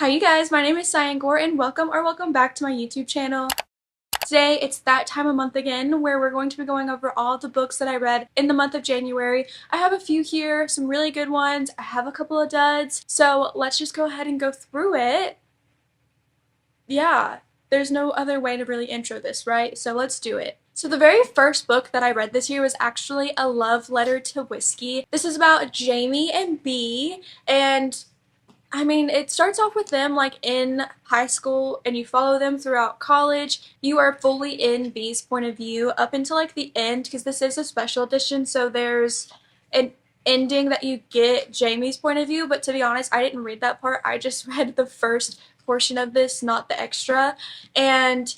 Hi you guys, my name is Cyan and welcome back to my YouTube channel. Today it's that time of month again where we're going to be going over all the books that I read in the month of January. I have a few here, some really good ones. I have a couple of duds. So let's just go ahead and go through it. Yeah, there's no other way to really intro this, right? So let's do it. So the very first book that I read this year was actually A Love Letter to Whiskey. This is about Jamie and Bee, and I mean, it starts off with them like in high school and you follow them throughout college. You are fully in B's point of view up until like the end because this is a special edition, so there's an ending that you get Jamie's point of view, but to be honest, I didn't read that part. I just read the first portion of this, not the extra. And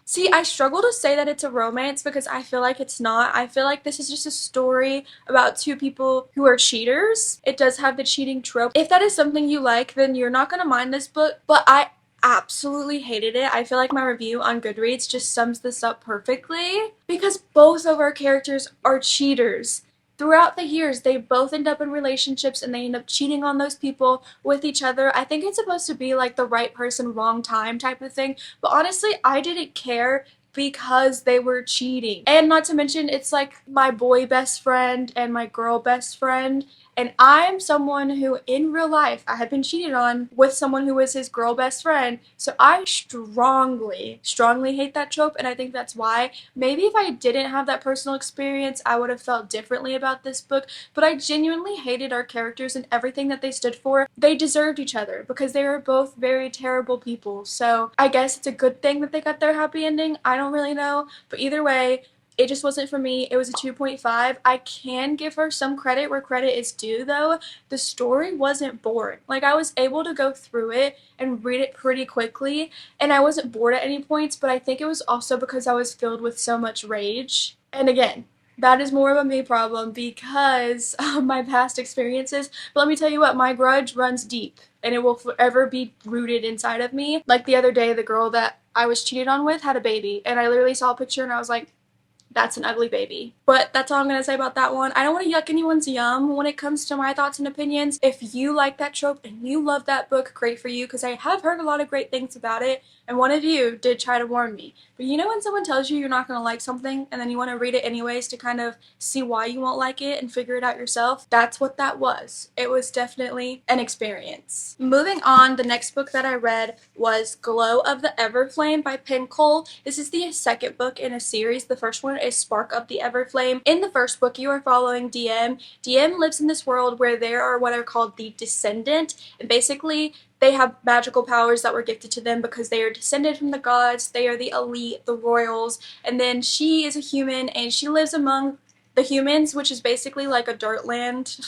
see, I struggle to say that it's a romance because I feel like it's not. I feel like this is just a story about two people who are cheaters. It does have the cheating trope. If that is something you like, then you're not going to mind this book, but I absolutely hated it. I feel like my review on Goodreads just sums this up perfectly because both of our characters are cheaters. Throughout the years, they both end up in relationships and they end up cheating on those people with each other. I think it's supposed to be like the right person, wrong time type of thing. But honestly, I didn't care because they were cheating. And not to mention, it's like my boy best friend and my girl best friend. And I'm someone who, in real life, I had been cheated on with someone who was his girl best friend. So I strongly hate that trope, and I think that's why. Maybe if I didn't have that personal experience, I would have felt differently about this book, but I genuinely hated our characters and everything that they stood for. They deserved each other because they were both very terrible people. So I guess it's a good thing that they got their happy ending. I don't really know, but either way, it just wasn't for me. It was a 2.5. I can give her some credit where credit is due though. The story wasn't boring. Like, I was able to go through it and read it pretty quickly, and I wasn't bored at any points, but I think it was also because I was filled with so much rage. And again, that is more of a me problem because of my past experiences. But let me tell you what, my grudge runs deep and it will forever be rooted inside of me. Like the other day, the girl that I was cheated on with had a baby, and I literally saw a picture and I was like, that's an ugly baby. But that's all I'm going to say about that one. I don't want to yuck anyone's yum when it comes to my thoughts and opinions. If you like that trope and you love that book, great for you, because I have heard a lot of great things about it, and one of you did try to warn me. But you know when someone tells you you're not going to like something and then you want to read it anyways to kind of see why you won't like it and figure it out yourself? That's what that was. It was definitely an experience. Moving on, the next book that I read was Glow of the Everflame by Penn Cole. This is the second book in a series. The first one is Spark of the Everflame. In the first book, you are following DM. DM lives in this world where there are what are called the Descendant, and basically they have magical powers that were gifted to them because they are descended from the gods. They are the elite, the royals, and then she is a human and she lives among the humans, which is basically like a dirt land,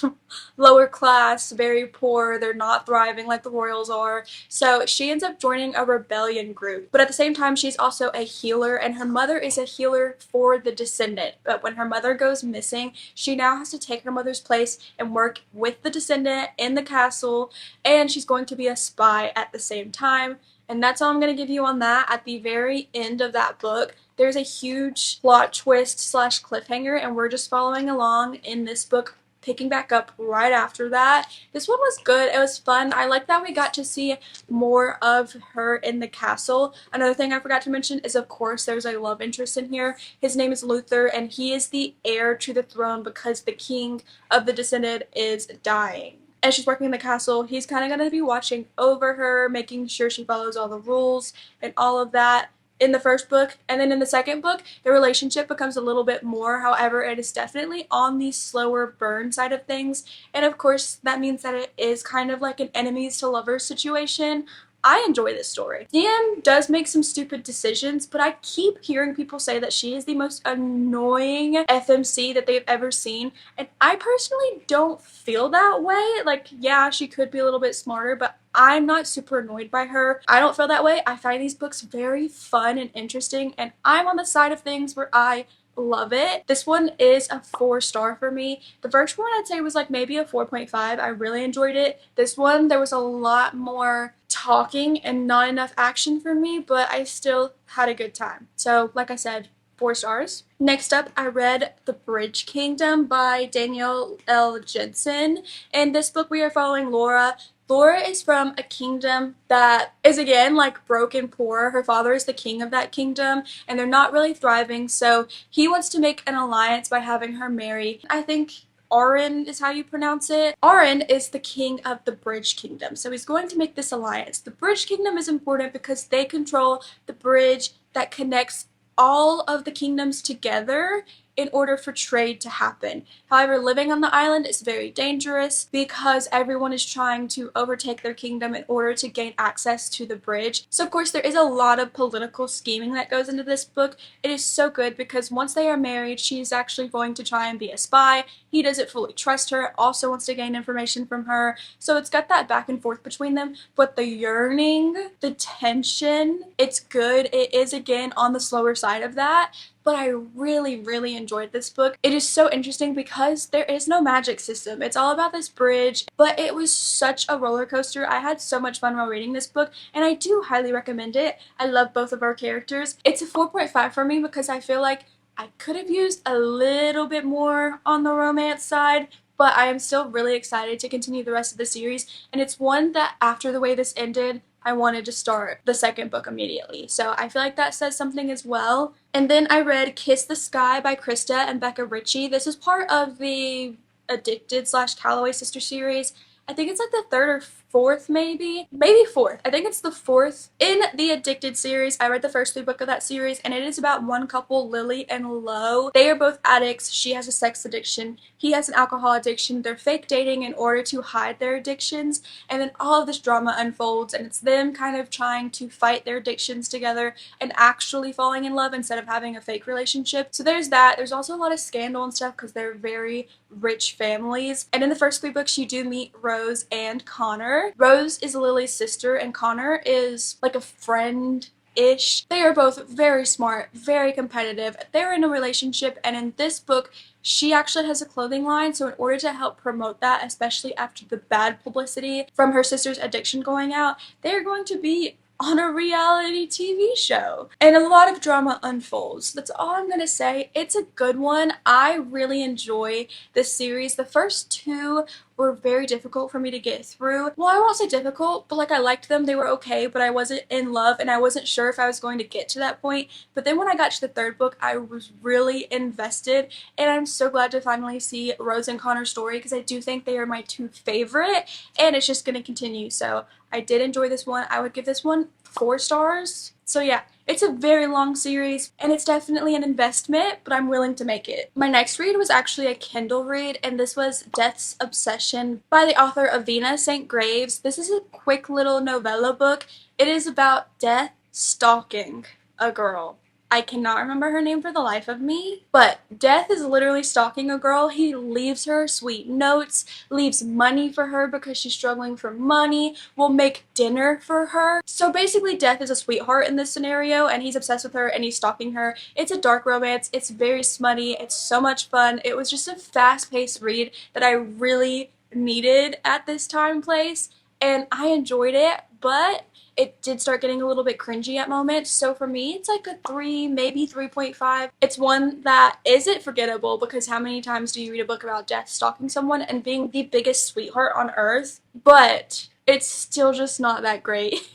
lower class, very poor. They're not thriving like the royals are. So she ends up joining a rebellion group. But at the same time, she's also a healer, and her mother is a healer for the Descendant. But when her mother goes missing, she now has to take her mother's place and work with the Descendant in the castle, and she's going to be a spy at the same time. And that's all I'm going to give you on that. At the very end of that book, there's a huge plot twist slash cliffhanger, and we're just following along in this book, picking back up right after that. This one was good. It was fun. I like that we got to see more of her in the castle. Another thing I forgot to mention is, of course, there's a love interest in here. His name is Luther, and he is the heir to the throne because the king of the Descendant is dying. As she's working in the castle, he's kind of going to be watching over her, making sure she follows all the rules and all of that in the first book. And then in the second book, the relationship becomes a little bit more. However, it is definitely on the slower burn side of things. And of course, that means that it is kind of like an enemies to lovers situation. I enjoy this story. DM does make some stupid decisions, but I keep hearing people say that she is the most annoying FMC that they've ever seen, and I personally don't feel that way. Like, yeah, she could be a little bit smarter, but I'm not super annoyed by her. I don't feel that way. I find these books very fun and interesting, and I'm on the side of things where I love it. This one is a 4-star for me. The first one I'd say was like maybe a 4.5. I really enjoyed it. This one, there was a lot more talking and not enough action for me, but I still had a good time. So like I said, 4 stars. Next up, I read The Bridge Kingdom by Danielle L. Jensen. In this book, we are following Laura. Laura is from a kingdom that is, again, like broke and poor. Her father is the king of that kingdom, and they're not really thriving, so he wants to make an alliance by having her marry, I think, Arin is how you pronounce it. Arin is the king of the Bridge Kingdom, so he's going to make this alliance. The Bridge Kingdom is important because they control the bridge that connects all of the kingdoms together in order for trade to happen. However, living on the island is very dangerous because everyone is trying to overtake their kingdom in order to gain access to the bridge. So of course there is a lot of political scheming that goes into this book. It is so good because once they are married, she's actually going to try and be a spy. He doesn't fully trust her, also wants to gain information from her. So it's got that back and forth between them, but the yearning, the tension, it's good. It is, again, on the slower side of that, but I really, really enjoyed this book. It is so interesting because there is no magic system. It's all about this bridge, but it was such a roller coaster. I had so much fun while reading this book, and I do highly recommend it. I love both of our characters. It's a 4.5 for me because I feel like I could have used a little bit more on the romance side, but I am still really excited to continue the rest of the series, and it's one that after the way this ended, I wanted to start the second book immediately. So I feel like that says something as well. And then I read Kiss the Sky by Krista and Becca Ritchie. This is part of the Addicted / Calloway sister series. I think it's like the third or fourth, maybe fourth. I think it's the fourth in the Addicted series. I read the first 3 books of that series, and it is about one couple, Lily and Lo. They are both addicts. She has a sex addiction. He has an alcohol addiction. They're fake dating in order to hide their addictions, and then all of this drama unfolds, and it's them kind of trying to fight their addictions together and actually falling in love instead of having a fake relationship. So there's that. There's also a lot of scandal and stuff because they're very rich families. And in the first 3 books, you do meet Rose and Connor. Rose is Lily's sister, and Connor is like a friend-ish. They are both very smart, very competitive. They're in a relationship, and in this book, she actually has a clothing line, so in order to help promote that, especially after the bad publicity from her sister's addiction going out, they're going to be on a reality TV show. And a lot of drama unfolds. That's all I'm gonna say. It's a good one. I really enjoy this series. The first 2 were very difficult for me to get through. Well, I won't say difficult, but like I liked them. They were okay, but I wasn't in love, and I wasn't sure if I was going to get to that point. But then when I got to the 3rd book, I was really invested, and I'm so glad to finally see Rose and Connor's story because I do think they are my 2 favorite, and it's just going to continue. So I did enjoy this one. I would give this one 4 stars. So yeah, it's a very long series, and it's definitely an investment, but I'm willing to make it. My next read was actually a Kindle read, and this was Death's Obsession by the author Avina St. Graves. This is a quick little novella book. It is about death stalking a girl. I cannot remember her name for the life of me, but Death is literally stalking a girl. He leaves her sweet notes, leaves money for her because she's struggling for money, will make dinner for her. So basically Death is a sweetheart in this scenario, and he's obsessed with her and he's stalking her. It's a dark romance. It's very smutty. It's so much fun. It was just a fast-paced read that I really needed at this time and place, and I enjoyed it, but it did start getting a little bit cringy at moments, so for me it's like a 3, maybe 3.5. It's one that isn't forgettable because how many times do you read a book about death stalking someone and being the biggest sweetheart on earth? But it's still just not that great.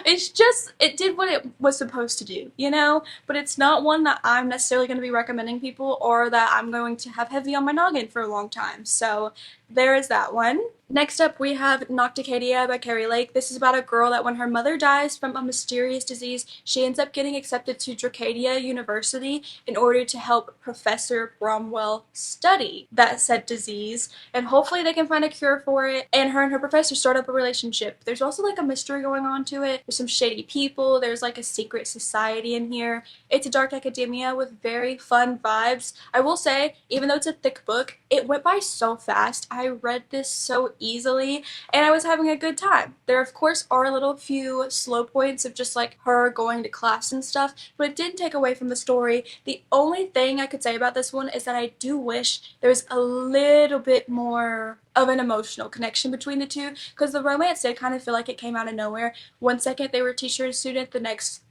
It's just, it did what it was supposed to do, you know? But it's not one that I'm necessarily going to be recommending people or that I'm going to have heavy on my noggin for a long time. So there is that one. Next up, we have Nocticadia by Carrie Lake. This is about a girl that when her mother dies from a mysterious disease, she ends up getting accepted to Dracadia University in order to help Professor Bromwell study that said disease, and hopefully they can find a cure for it, and her professor start up a relationship. There's also like a mystery going on to it. There's some shady people. There's like a secret society in here. It's a dark academia with very fun vibes. I will say, even though it's a thick book, it went by so fast. I read this so easily, and I was having a good time. There of course are a little few slow points of just like her going to class and stuff, but it didn't take away from the story. The only thing I could say about this one is that I do wish there was a little bit more of an emotional connection between the two, because the romance did kind of feel like it came out of nowhere. One second they were teacher and student, the next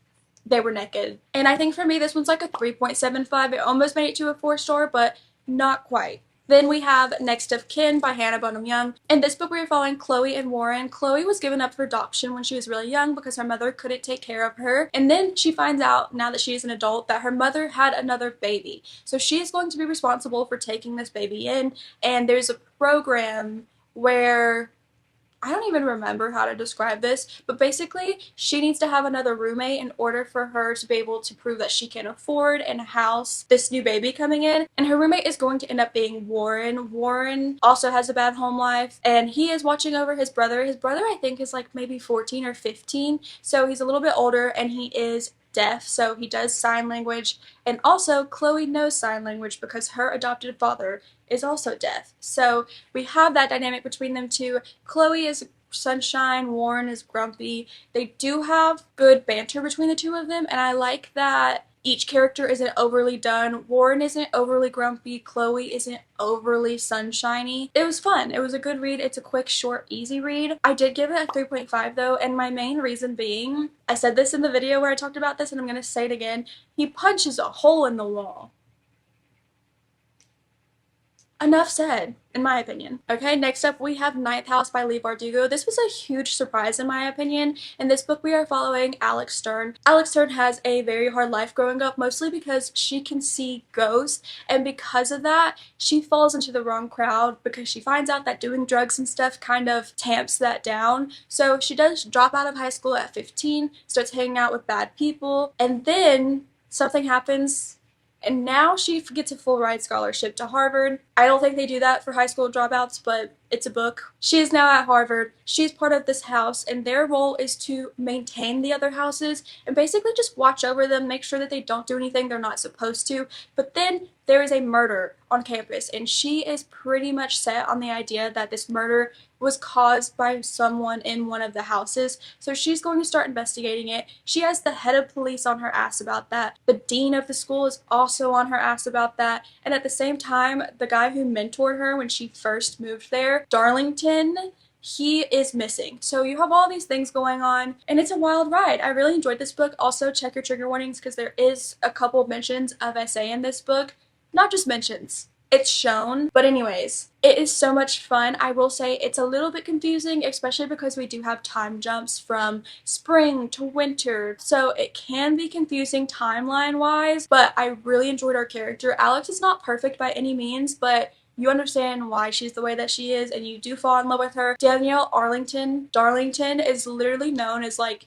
they were naked. And I think for me, this one's like a 3.75. It almost made it to a 4-star, but not quite. Then we have Next of Kin by Hannah Bonham Young. In this book, we are following Chloe and Warren. Chloe was given up for adoption when she was really young because her mother couldn't take care of her. And then she finds out, now that she is an adult, that her mother had another baby. So she is going to be responsible for taking this baby in. And there's a program where I don't even remember how to describe this, but basically she needs to have another roommate in order for her to be able to prove that she can afford and house this new baby coming in. And her roommate is going to end up being Warren. Warren also has a bad home life, and he is watching over his brother. His brother, I think, is like maybe 14 or 15, so he's a little bit older, and he is deaf, so he does sign language. And also Chloe knows sign language because her adopted father is also deaf. So we have that dynamic between them two. Chloe is sunshine, Warren is grumpy. They do have good banter between the two of them, and I like that each character isn't overly done. Warren isn't overly grumpy. Chloe isn't overly sunshiny. It was fun. It was a good read. It's a quick, short, easy read. I did give it a 3.5 though, and my main reason being, I said this in the video where I talked about this and I'm going to say it again, he punches a hole in the wall. Enough said, in my opinion. Okay, next up we have Ninth House by Leigh Bardugo. This was a huge surprise in my opinion. In this book we are following Alex Stern. Alex Stern has a very hard life growing up, mostly because she can see ghosts, and because of that she falls into the wrong crowd because she finds out that doing drugs and stuff kind of tamps that down. So she does drop out of high school at 15, starts hanging out with bad people, and then something happens and now she gets a full ride scholarship to Harvard. I don't think they do that for high school dropouts, but it's a book. She is now at Harvard. She's part of this house, and their role is to maintain the other houses and basically just watch over them, make sure that they don't do anything they're not supposed to. But then there is a murder on campus, and she is pretty much set on the idea that this murder was caused by someone in one of the houses, so she's going to start investigating it. She has the head of police on her ass about that. The dean of the school is also on her ass about that, and at the same time, the guy who mentored her when she first moved there, Darlington, he is missing. So you have all these things going on, and it's a wild ride. I really enjoyed this book. Also, check your trigger warnings because there is a couple mentions of SA in this book. Not just mentions. It's shown. But anyways, it is so much fun. I will say it's a little bit confusing, especially because we do have time jumps from spring to winter. So it can be confusing timeline-wise, but I really enjoyed our character. Alex is not perfect by any means, but you understand why she's the way that she is, and you do fall in love with her. Danielle Darlington is literally known as like,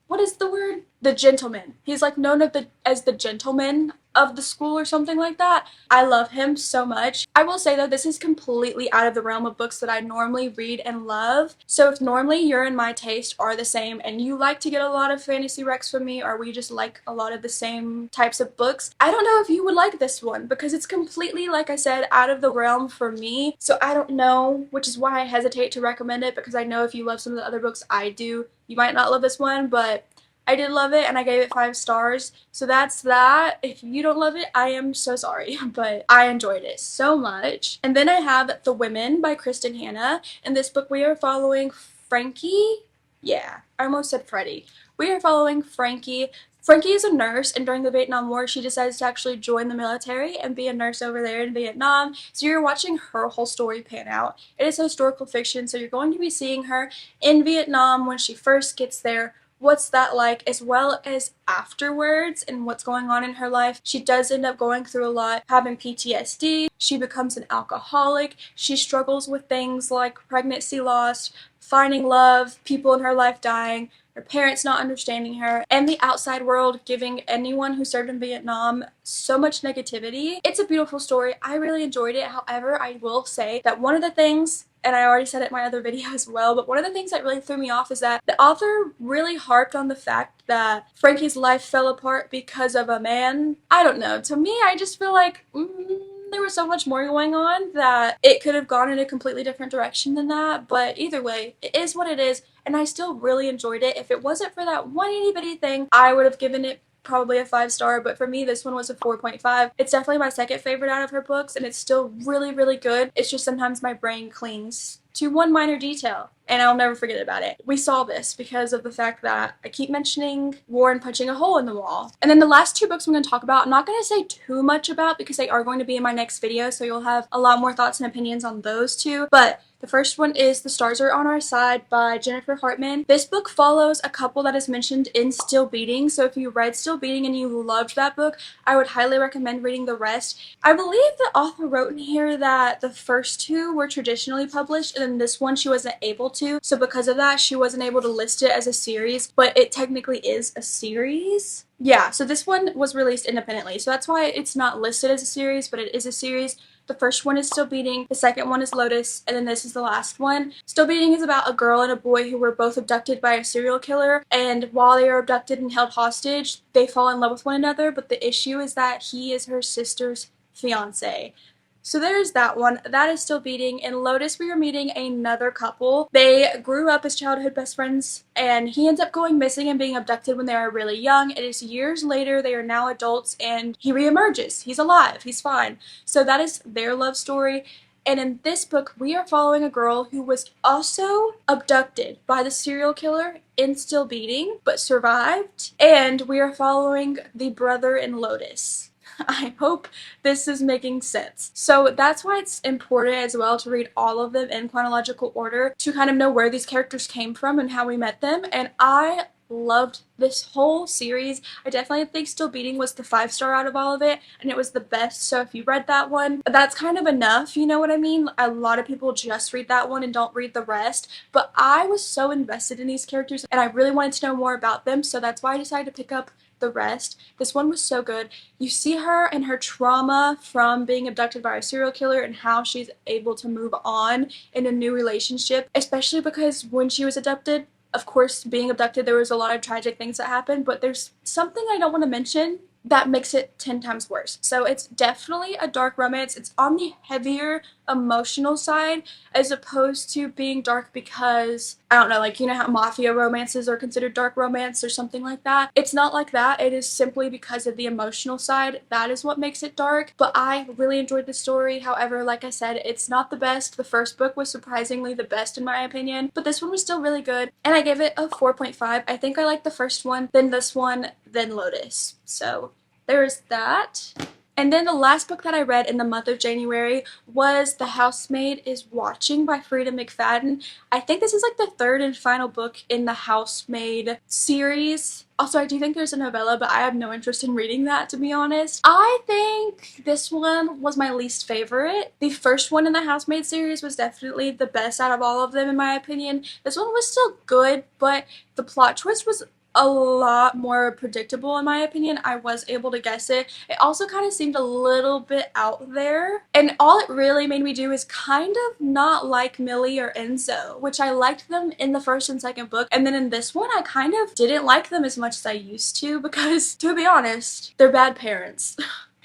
what is the word? The gentleman. He's like known as the gentleman of the school or something like that. I love him so much. I will say though, this is completely out of the realm of books that I normally read and love. So if normally your and my taste are the same and you like to get a lot of fantasy recs from me, or we just like a lot of the same types of books, I don't know if you would like this one because it's completely, like I said, out of the realm for me. So I don't know, which is why I hesitate to recommend it, because I know if you love some of the other books I do, you might not love this one, but I did love it and I gave it 5 stars. So that's that. If you don't love it, I am so sorry, but I enjoyed it so much. And then I have The Women by Kristen Hanna. In this book, we are following Frankie. Yeah, I almost said Freddie. We are following Frankie. Frankie is a nurse, and during the Vietnam War, she decides to actually join the military and be a nurse over there in Vietnam. So you're watching her whole story pan out. It is historical fiction, so you're going to be seeing her in Vietnam when she first gets there, what's that like, as well as afterwards and what's going on in her life. She does end up going through a lot, having PTSD. She becomes an alcoholic. She struggles with things like pregnancy loss, finding love, people in her life dying, her parents not understanding her, and the outside world giving anyone who served in Vietnam so much negativity. It's a beautiful story. I really enjoyed it. However, I will say that one of the things, and I already said it in my other video as well, but one of the things that really threw me off is that the author really harped on the fact that Frankie's life fell apart because of a man. I don't know. To me, I just feel like there was so much more going on that it could have gone in a completely different direction than that. But either way, it is what it is, and I still really enjoyed it. If it wasn't for that one itty bitty thing, I would have given it probably a 5 star, but for me this one was a 4.5. It's definitely my second favorite out of her books, and it's still really, really good. It's just sometimes my brain clings to one minor detail, and I'll never forget about it. We saw this because of the fact that I keep mentioning Warren punching a hole in the wall. And then the last two books I'm going to talk about, I'm not going to say too much about because they are going to be in my next video, so you'll have a lot more thoughts and opinions on those two. But the first one is The Stars Are on Our Side by Jennifer Hartman. This book follows a couple that is mentioned in Still Beating, so if you read Still Beating and you loved that book, I would highly recommend reading the rest. I believe the author wrote in here that the first two were traditionally published, and then this one she wasn't able to, so because of that she wasn't able to list it as a series, but it technically is a series. Yeah, so this one was released independently, so that's why it's not listed as a series, but it is a series. The first one is Still Beating, the second one is Lotus, and then this is the last one. Still Beating is about a girl and a boy who were both abducted by a serial killer, and while they are abducted and held hostage, they fall in love with one another, but the issue is that he is her sister's fiance. So there's that one. That is Still Beating. In Lotus, we are meeting another couple. They grew up as childhood best friends, and he ends up going missing and being abducted when they are really young. It is years later. They are now adults, and he reemerges. He's alive. He's fine. So that is their love story. And in this book, we are following a girl who was also abducted by the serial killer in Still Beating, but survived. And we are following the brother in Lotus. I hope this is making sense. So that's why it's important as well to read all of them in chronological order to kind of know where these characters came from and how we met them. And I loved this whole series. I definitely think Still Beating was the 5-star out of all of it, and it was the best. So if you read that one, that's kind of enough, you know what I mean? A lot of people just read that one and don't read the rest, but I was so invested in these characters and I really wanted to know more about them, so that's why I decided to pick up the rest. This one was so good. You see her and her trauma from being abducted by a serial killer and how she's able to move on in a new relationship, especially because when she was abducted, of course, being abducted, there was a lot of tragic things that happened, but there's something I don't want to mention that makes it 10 times worse. So it's definitely a dark romance. It's on the heavier emotional side as opposed to being dark because, I don't know, like, you know how mafia romances are considered dark romance or something like that? It's not like that. It is simply because of the emotional side. That is what makes it dark. But I really enjoyed the story. However, like I said, it's not the best. The first book was surprisingly the best in my opinion, but this one was still really good, and I gave it a 4.5. I think I liked the first one, then this one, then Lotus. So there's that. And then the last book that I read in the month of January was The Housemaid is Watching by Frida McFadden. I think this is like the third and final book in the Housemaid series. Also, I do think there's a novella, but I have no interest in reading that, to be honest. I think this one was my least favorite. The first one in the Housemaid series was definitely the best out of all of them, in my opinion. This one was still good, but the plot twist was a lot more predictable in my opinion. I was able to guess it. It also kind of seemed a little bit out there, and all it really made me do is kind of not like Millie or Enzo, which I liked them in the first and second book, and then in this one I kind of didn't like them as much as I used to because, to be honest, they're bad parents.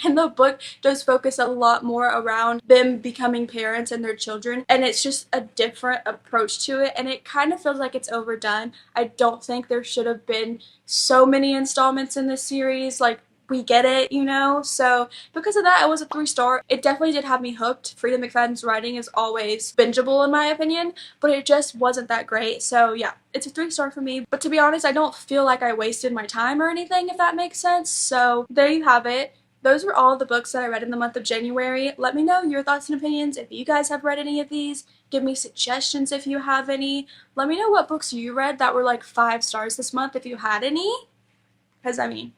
And the book does focus a lot more around them becoming parents and their children, and it's just a different approach to it, and it kind of feels like it's overdone. I don't think there should have been so many installments in this series. Like, we get it, you know? So because of that, it was a 3-star. It definitely did have me hooked. Frida McFadden's writing is always bingeable in my opinion, but it just wasn't that great. So yeah, it's a 3-star for me. But to be honest, I don't feel like I wasted my time or anything, if that makes sense. So there you have it. Those were all the books that I read in the month of January. Let me know your thoughts and opinions if you guys have read any of these. Give me suggestions if you have any. Let me know what books you read that were like 5 stars this month if you had any. Because, I mean,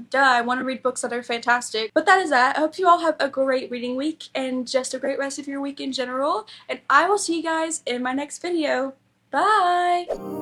duh, I want to read books that are fantastic. But that is that. I hope you all have a great reading week and just a great rest of your week in general. And I will see you guys in my next video. Bye!